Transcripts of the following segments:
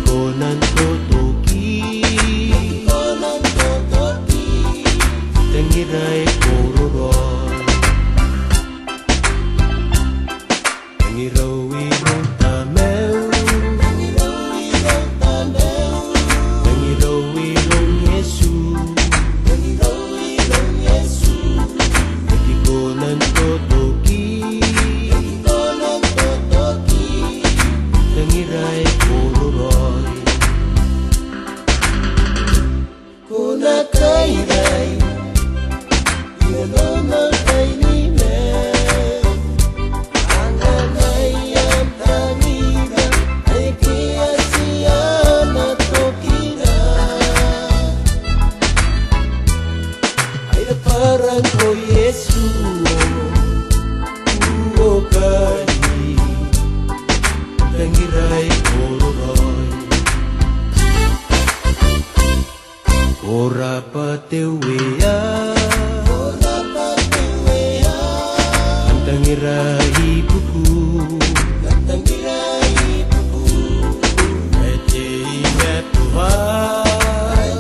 Konan totoki Tengirai kororoi Tengirau irong tameu Tengirau irong Yesu Tegi konan totoki Tengirai kororoi Kuna kairai Ilona kainime Anganayam tangira Aikia siyana tokira Aida parang ko Yesu Uokari Tengirai kororoi Ora patewea Tangirai buku Ete ingat Tuhan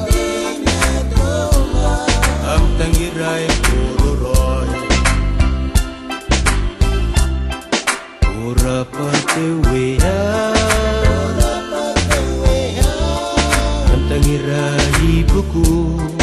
Am tangirai kororoi Ora patewea Am tangirai buku